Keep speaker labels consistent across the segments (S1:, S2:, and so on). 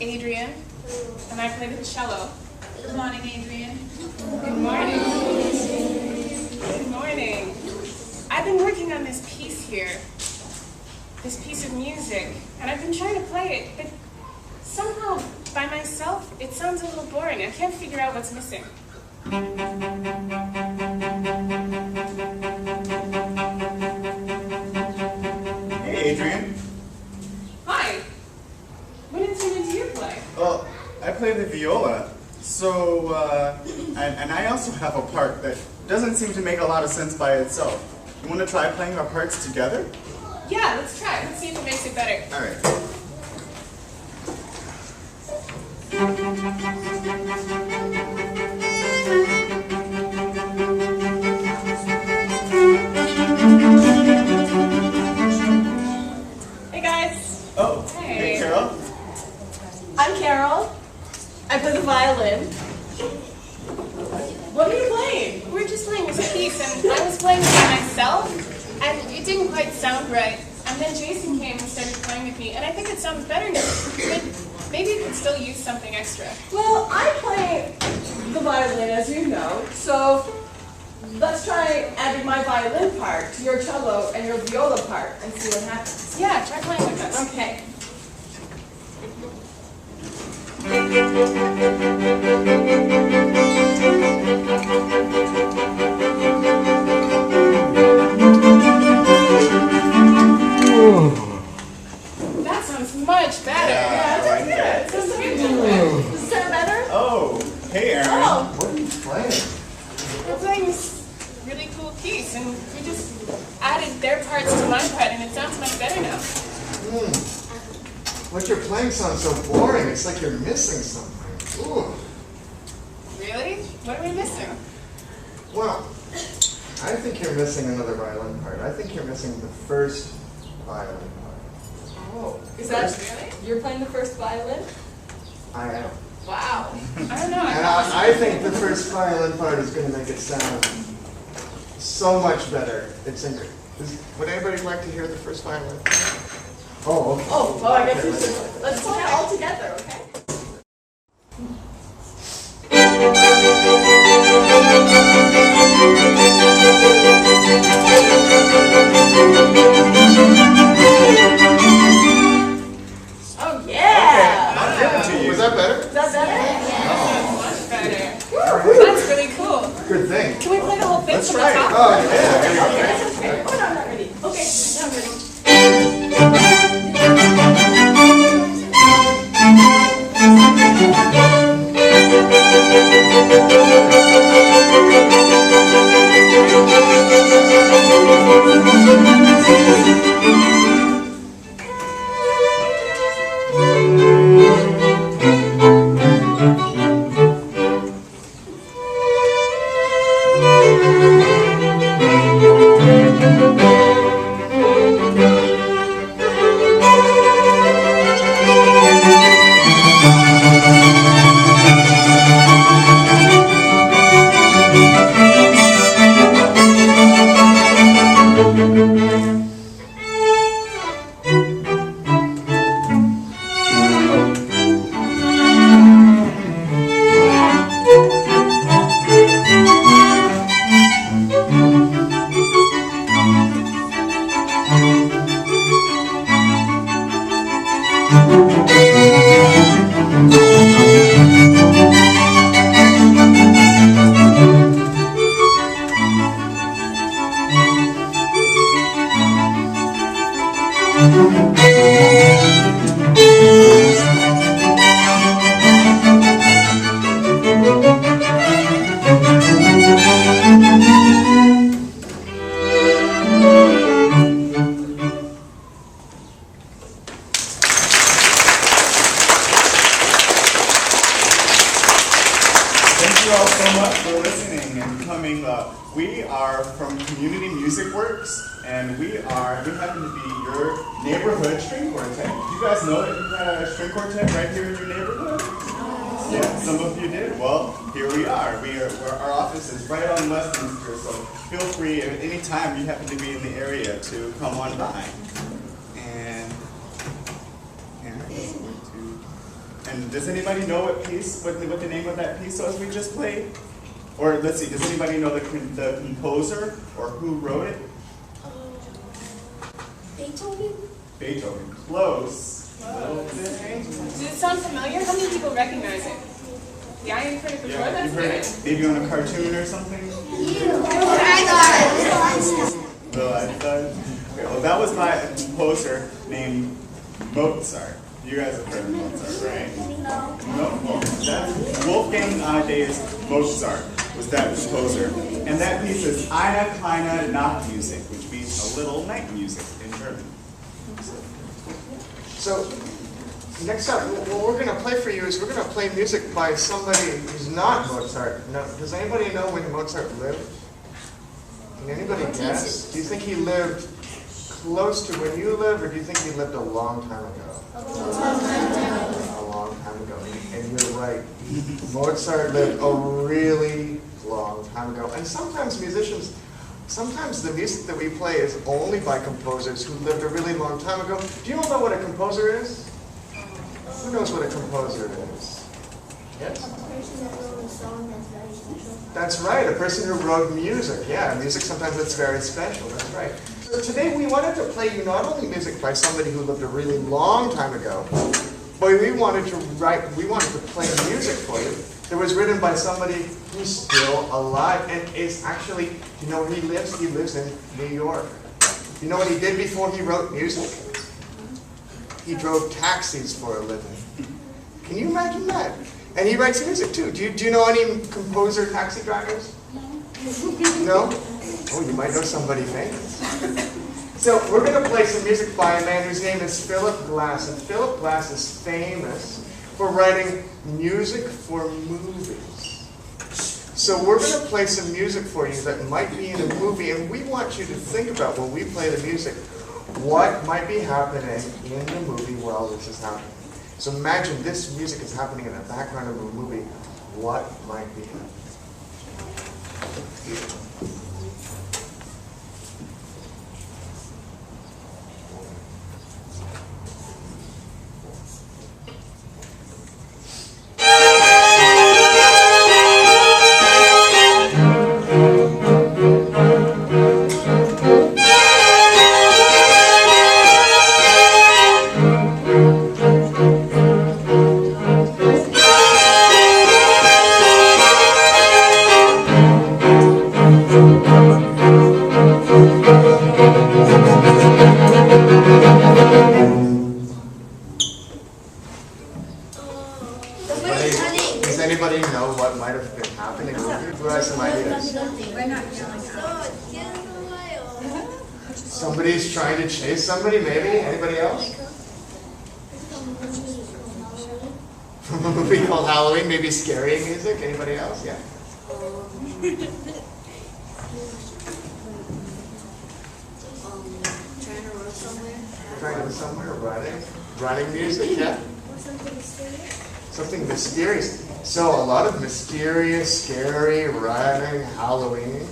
S1: Adrian, and I play the cello.
S2: Good morning, Adrian.
S1: Good morning. Good morning. I've been working on this piece here, this piece of music, and I've been trying to play it, but somehow, by myself, it sounds a little boring. I can't figure out what's missing.
S3: Hey, Adrian.
S1: Hi. What instrument do you play?
S3: Well, I play the viola. So, and I also have a part that doesn't seem to make a lot of sense by itself. You want to try playing our parts together?
S1: Yeah, let's try. Let's see if it makes it better.
S3: All right.
S1: Hey, guys.
S3: Oh,
S1: Hey.
S3: hey, Carol.
S4: I'm Carol. I play the violin. What are you playing?
S1: We're just playing this piece, and I was playing it by myself, and it didn't quite sound right. And then Jason came and started playing with me, and I think it sounds better now. But maybe you could still use something extra.
S4: Well, I play the violin, as you know, so let's try adding my violin part to your cello and your viola part and see what happens.
S1: Yeah, try playing with us.
S4: Okay.
S1: That sounds much better.
S3: Yeah, I like that.
S4: It sounds good. Does it sound better?
S3: Oh, hey, Aaron.
S4: Oh,
S5: What are you playing?
S1: We're playing this really cool piece, and we just added their parts to my part, and it sounds much better now.
S5: What you're playing sounds so boring. It's like you're missing something. Ooh.
S1: Really? What are we missing?
S5: Well, I think you're missing another violin part. I think you're missing the first violin part.
S4: oh. Is that
S1: Really?
S4: you're playing the first violin?
S5: I am.
S4: Wow.
S1: I don't know.
S5: And I think the first violin part is going to make it sound so much better. Would anybody like to hear the first violin? Oh, okay.
S4: Oh, well, I guess
S5: Okay,
S4: we should. Let's play it all together, okay? Oh, yeah!
S3: I'll give it to you.
S5: Was that better?
S4: Is that better?
S1: Much better. That's really cool.
S5: Good thing.
S1: Can we play the whole thing
S3: Let's
S1: from
S3: try
S1: the
S3: it.
S1: top?
S5: Oh, yeah.
S4: Okay. Oh, no, I'm not ready. Okay, now I'm ready.
S3: Thank you all so much for listening and coming. We are from Community Music Works, and we happen to be your neighborhood string quartet. You guys know that you had a string quartet right here in your neighborhood? Yeah, some of you did. Well, here we are. Our office is right on Westminster, so feel free at any time you happen to be in the area to come on by. And Does anybody know what the name of that piece was we just played? Or let's see, does anybody know the composer or who wrote it?
S6: Beethoven?
S3: Beethoven. Close.
S1: Does it sound familiar? How many people recognize it? The Iron Critic before?
S3: Yeah,
S1: That's
S3: you've heard
S1: good.
S3: it maybe on a cartoon or something? Little Einstein. Okay, well, that was by a composer named Mozart. You guys have heard of Mozart, right?
S6: No.
S3: No? Well, that's Wolfgang Amadeus Mozart was that composer. And that piece is Eine kleine Nachtmusik, which means a little night music in German.
S5: So, next up, what we're going to play for you is we're going to play music by somebody who's not Mozart. Now, does anybody know when Mozart lived? Can anybody guess? Do you think he lived close to when you live, or do you think he lived a long time ago? A long time ago. And you're right. Mozart lived a really long time ago. And sometimes sometimes the music that we play is only by composers who lived a really long time ago. Do you know what a composer is? Who knows what a composer is? Yes?
S6: A person that wrote a song that's very special.
S5: That's right, a person who wrote music. Yeah, music sometimes that's very special. That's right. So today we wanted to play you not only music by somebody who lived a really long time ago, but we wanted to play music for you that was written by somebody who's still alive and is actually, you know where he lives? He lives in New York. You know what he did before he wrote music? He drove taxis for a living. Can you imagine that? And he writes music too. Do you know any composer taxi drivers? No? Oh, you might know somebody famous. So we're going to play some music by a man whose name is Philip Glass. And Philip Glass is famous for writing music for movies. So we're going to play some music for you that might be in a movie. And we want you to think about, when we play the music, what might be happening in the movie while this is happening. So imagine this music is happening in the background of a movie. What might be happening? Does anybody know what might have been happening? Who has some ideas?
S2: We're not yelling.
S5: Somebody's trying to chase somebody, maybe? Anybody else? From a movie called Halloween, maybe scary music? Anybody else? Yeah.
S6: Trying to run somewhere.
S5: Trying to go somewhere, running music, yeah?
S6: Or something mysterious.
S5: Something mysterious. So a lot of mysterious, scary, running, Halloween.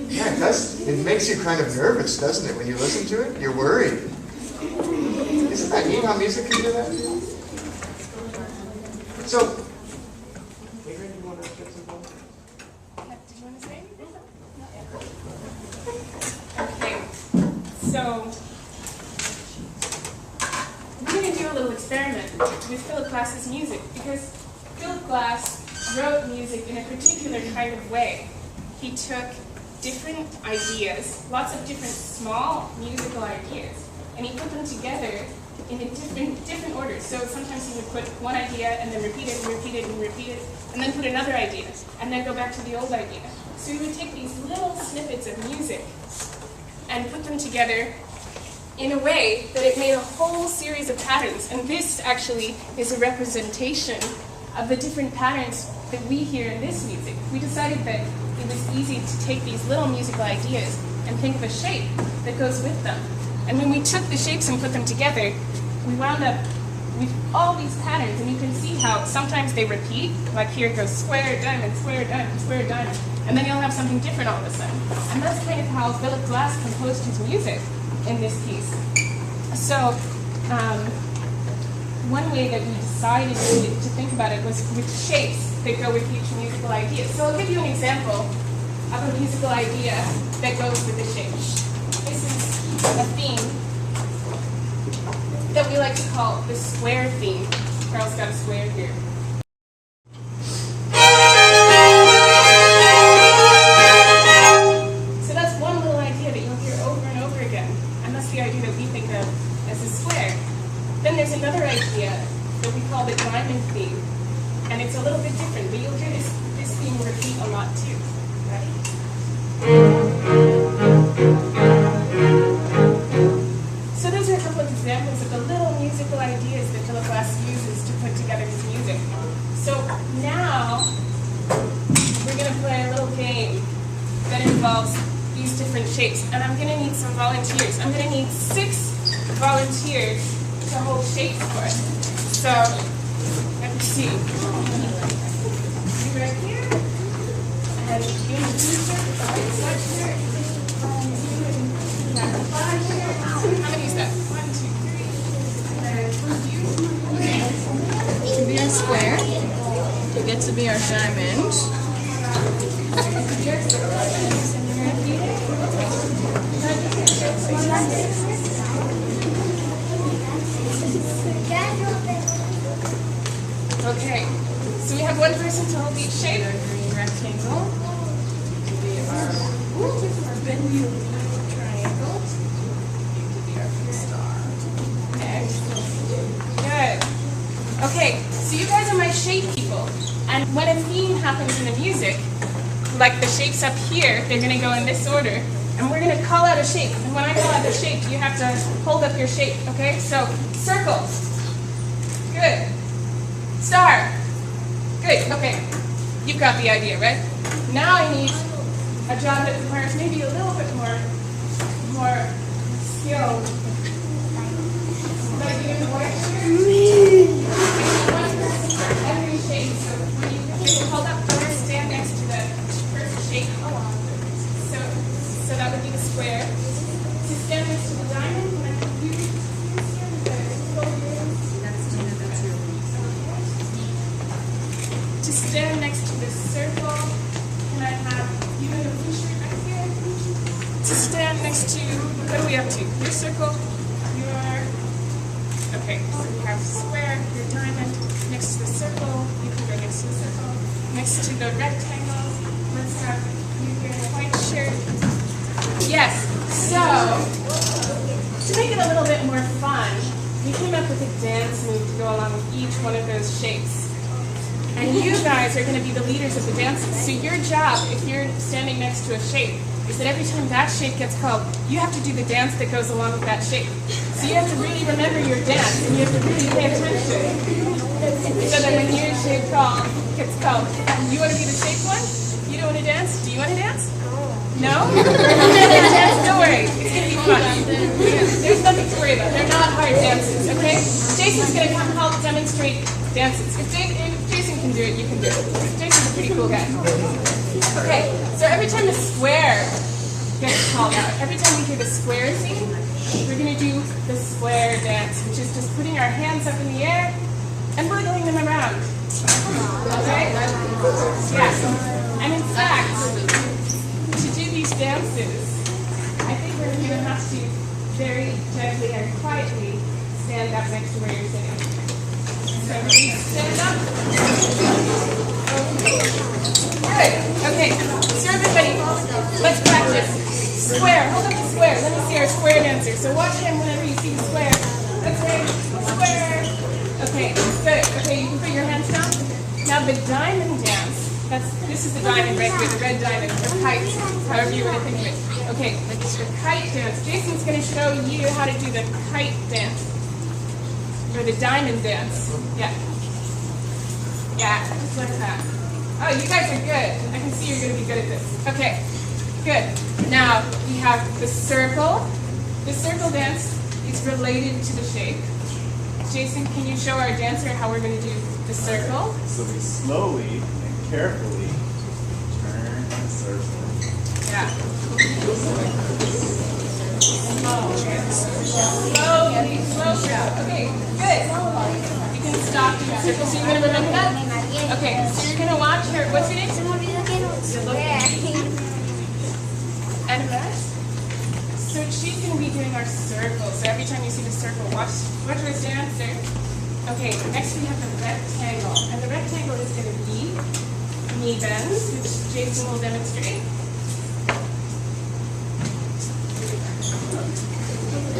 S5: Yeah, it does. It makes you kind of nervous, doesn't it? When you listen to it, you're worried. Isn't that neat how music can do that? So, Adrian, do you want to get some phone?
S1: Did you want to say anything? Okay, so we're going to do a little experiment with Philip Glass's music, because Philip Glass wrote music in a particular kind of way. He took different ideas, lots of different small musical ideas, and he put them together in a different order. So sometimes he would put one idea and then repeat it and repeat it and repeat it, and then put another idea, and then go back to the old idea. So he would take these little snippets of music and put them together in a way that it made a whole series of patterns. And this actually is a representation of the different patterns that we hear in this music. We decided that it was easy to take these little musical ideas and think of a shape that goes with them. And when we took the shapes and put them together, we wound up with all these patterns, and you can see how sometimes they repeat, like here it goes square, diamond, square, diamond, square, diamond, and then you'll have something different all of a sudden. And that's kind of how Philip Glass composed his music in this piece. So, one way that we decided to think about it was with shapes that go with each musical idea. So I'll give you an example of a musical idea that goes with the shape. This is a theme that we like to call the square theme. Carl's got a square here. So that's one little idea that you'll hear over and over again. And that's the idea that we think of as a square. Then there's another idea that we call the diamond theme. And it's a little bit different, but you'll hear this theme repeat a lot too. Ready? So those are a couple of examples of the little musical ideas that Philip Glass uses to put together his music. So now we're going to play a little game that involves these different shapes. And I'm going to need some volunteers. I'm going to need 6 volunteers to hold shapes for us. So, let me see. You right here. And you in the blue shirt with the white sweatshirt. How many is that? 1, 2, 3. And who's you? Okay.
S4: To be our square, you get to be our diamond.
S1: Okay, so we have one person to hold each shape. Green rectangle. You can be our triangle. You can be our star. Excellent. Good. Okay, so you guys are my shape people. And when a theme happens in the music, like the shapes up here, they're going to go in this order. And we're going to call out a shape. And when I call out the shape, you have to hold up your shape, okay? So, circle. Good. Star. Good, okay. You've got the idea, right? Now I need a job that requires maybe a little bit more skill. But I give the white shirt. One person for every shape. So when you hold up first, stand next to the first shape. So that would be the square. To stand next to the diamond, can I have you stand there? To stand next to the circle, can I have you in a blue shirt right here? To stand next to, what are we up to? Your circle, your, okay, so we have square, your diamond, next to the circle, you can go next to the circle, next to the rectangle, let's have you here in a white shirt. Yes, so, to make it a little bit more fun, we came up with a dance move to go along with each one of those shapes. And you guys are going to be the leaders of the dances. So your job, if you're standing next to a shape, is that every time that shape gets called, you have to do the dance that goes along with that shape. So you have to really remember your dance, and you have to really pay attention. So that when your shape gets called, you want to be the shape one? You don't want to dance? Do you want to dance? No? Don't worry, it's going to be fun. There's nothing to worry about. They're not hard dances, okay? Jason's going to come help demonstrate dances. If Jason can do it, you can do it. Jason's a pretty cool guy. Okay, so every time the square gets called out, every time we hear the square theme, we're going to do the square dance, which is just putting our hands up in the air and wiggling them around. Okay? Yeah. And in fact, to do these dances, I think we're going to have to very gently and quietly stand up next to where you're sitting. So everybody stand up. Okay. Good. Okay. So everybody, let's practice. Square. Hold up the square. Let me see our square dancer. So watch him whenever you see the square. Let's say square. Okay. Good. Okay. You can put your hands down. Now the diamond dance. This is the diamond right here, the red diamond, or kite, however you want to think of it. Okay, the kite dance. Jason's going to show you how to do the kite dance, or the diamond dance. Yeah. Yeah, just like that. Oh, you guys are good. I can see you're going to be good at this. Okay, good. Now, we have the circle. The circle dance is related to the shape. Jason, can you show our dancer how we're going to do the circle?
S3: So we slowly and carefully turn the circle.
S1: Yeah. Slowly, slow. Okay, good. You can stop doing circles. So you're gonna remember that? Okay, so you're gonna watch her. What's your name? Annabeth. So she's gonna be doing our circles. So every time you see the circle, watch her dancer. Okay, next we have the rectangle. And the rectangle is gonna be knee bends, which Jason will demonstrate.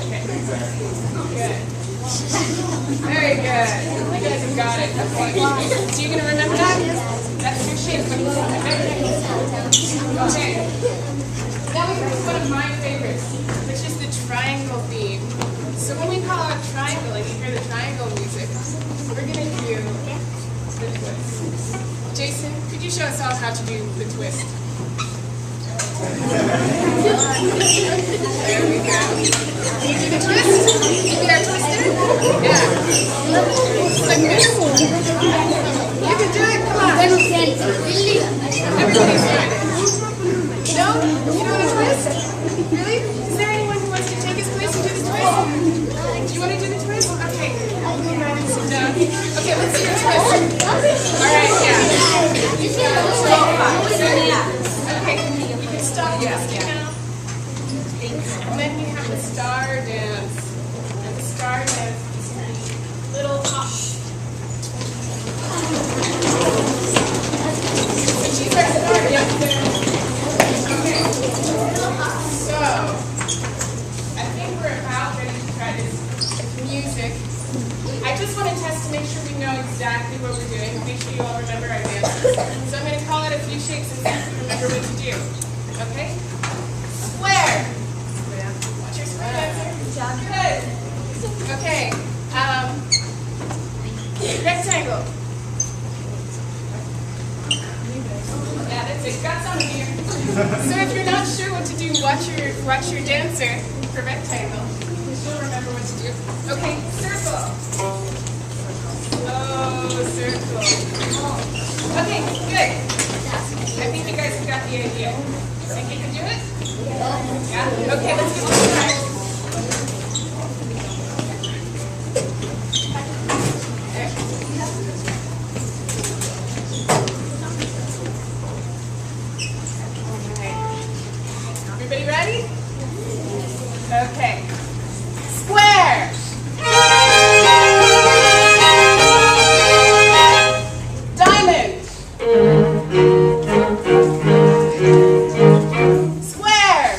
S1: Okay. Good. Very good. You guys have got it. Okay. So you're gonna remember that? That's your shape. Okay. Now we have one of my favorites, which is the triangle theme. So when we call out triangle and you hear the triangle music, we're gonna do the twist. Jason, could you show us all how to do the twist? There we go. Can you do the twist? Can you be our twister? Yeah. Like this. You can do it. Come on. Everybody's doing it. No? You know the twist? Really? Is there anyone who wants to take his place and do the twist? Do you want to do the twist? Okay. Sit down. Okay, let's see your twist. Alright, yeah. Okay, you can stop twisting now. And then we have the star dance. And the star dance is little hops. She's our star dancer. Okay. So, I think we're about ready to try this music. I just want to test to make sure we know exactly what we're doing. Make sure you all remember our dances. So I'm going to call out a few shapes and see if you remember what to do. Okay? Square. Watch your square dancer. Good. Okay. Rectangle. Yeah, that's it. Got some here. So if you're not sure what to do, watch your dancer for rectangle. She'll remember what to do. Okay, circle. Oh, circle. Okay, good. I think you guys have got the idea. Think you can do it? Yeah? Okay, let's give it a try. Okay. Everybody ready? Okay. Square. Diamond. Square.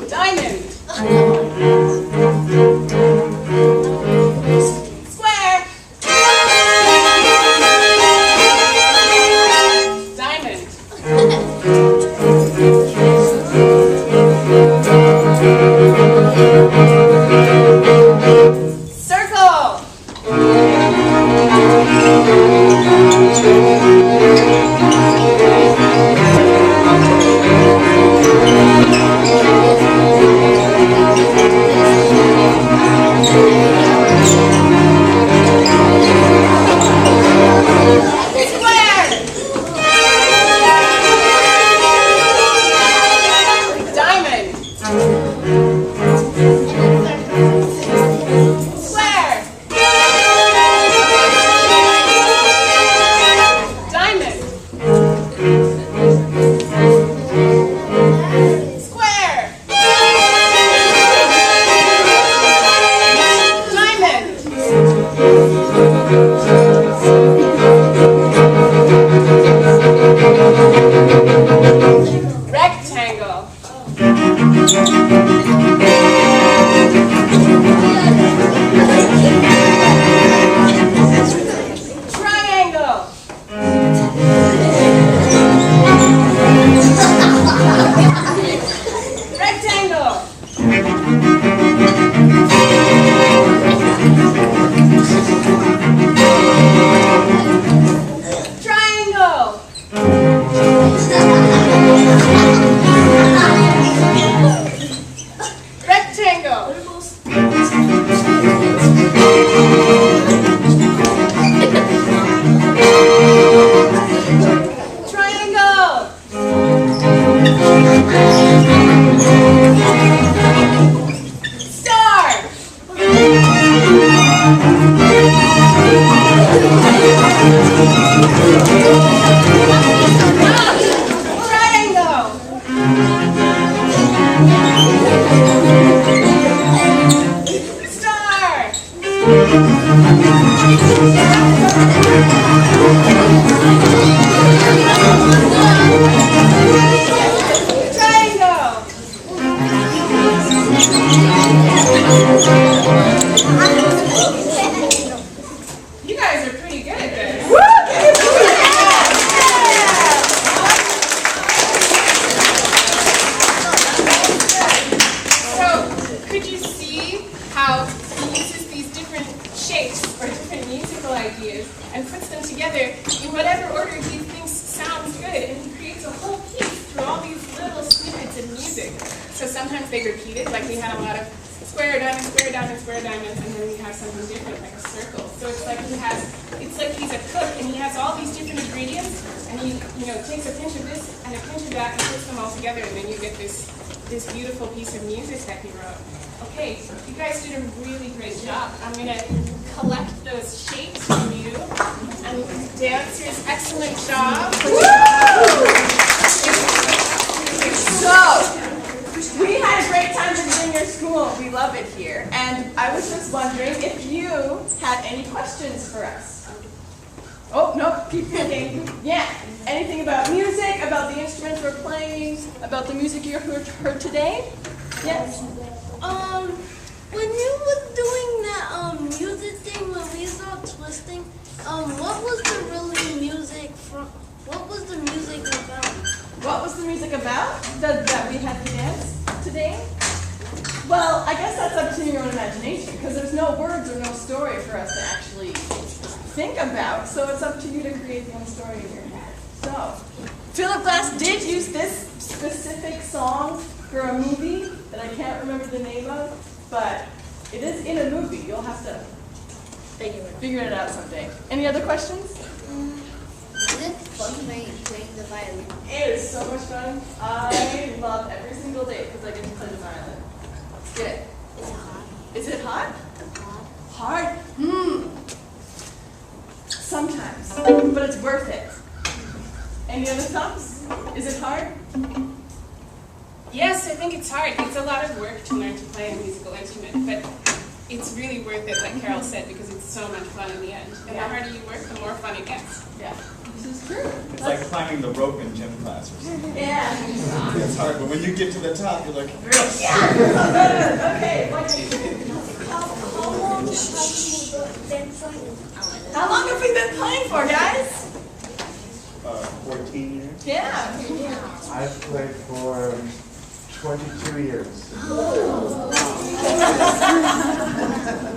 S1: Diamond. Square. Diamond. Circle. Square. Diamond. Square. Diamond. Square. Diamond. Rectangle. Triangle. Rectangle. Triangle. You guys are pretty good at this. So, could you see how he uses these different shapes or different musical ideas and puts them together in whatever order he thinks sounds good, and he creates a whole piece through all these little snippets of music. So sometimes they repeat it, like we had a lot of square diamond, square diamond, square diamond, and then we have something different, like a circle. So it's like it's like he's a cook, and he has all these different ingredients, and he, takes a pinch of this and a pinch of that, and puts them all together, and then you get this beautiful piece of music that he wrote. Okay, you guys did a really great job. I'm gonna collect those shapes from you, and dancers, excellent job.
S4: So, we had a great time visiting your school. We love it here. And I was just wondering if you had any questions for us. Oh, no, keep thinking. Yeah, anything about music, about the instruments we're playing, about the music you heard today? Yes?
S6: When you was doing that music thing when we saw twisting, what was the really music from? What was the music about?
S4: What was the music about that we had to dance today? Well, I guess that's up to your own imagination, because there's no words or no story for us to actually think about, so it's up to you to create your own story in your head. So, Philip Glass did use this specific song for a movie that I can't remember the name of, but it is in a movie. You'll have to figure it out someday. Any other questions?
S6: Is it fun playing the violin?
S4: It is so much fun. I love every single day because I get to play the violin. It's good.
S6: It's hot.
S4: Is it hot?
S6: Hot.
S4: Hard? Sometimes, but it's worth it. Any other thoughts? Is it hard?
S1: Yes, I think it's hard. It's a lot of work to learn to play a musical instrument, but it's really worth it, like Carol said, because it's so much fun in the end. And the harder you work, the more fun it gets.
S4: Yeah, this is true.
S3: It's like climbing the rope in gym class or something.
S4: Yeah.
S3: It's hard, but when you get to the top, you're like,
S4: Okay, what do you do?
S6: How long have you been playing?
S4: How long have we been playing for, guys?
S3: 14 years.
S4: Yeah.
S5: I've played for 22 years.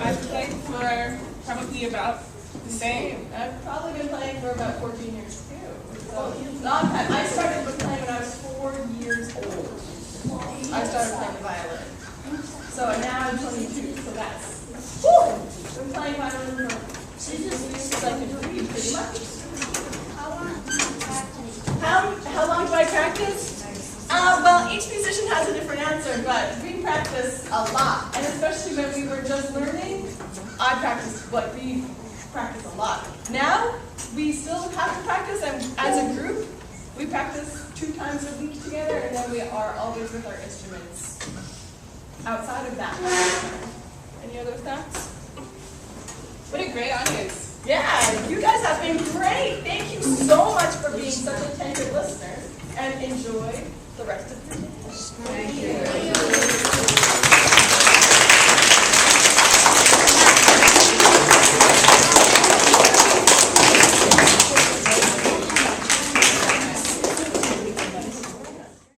S1: I've played for probably about the same.
S4: I've probably been playing for about 14 years too. So, long time. I started playing when I was 4 years old. I started playing the violin. So now I'm 22, so that's, whew! Been playing violin since I could read, pretty much. How long do I practice? Well, each musician has a different answer, but we practice a lot. And especially when we were just learning, we practice a lot. Now, we still have to practice, and as a group, we practice 2 times a week together, and then we are always with our instruments outside of that. Any other thoughts?
S1: What a great audience.
S4: Yeah, you guys have been great. Thank you so much for being such attentive listeners, and enjoy the rest of your day.
S1: Thank you.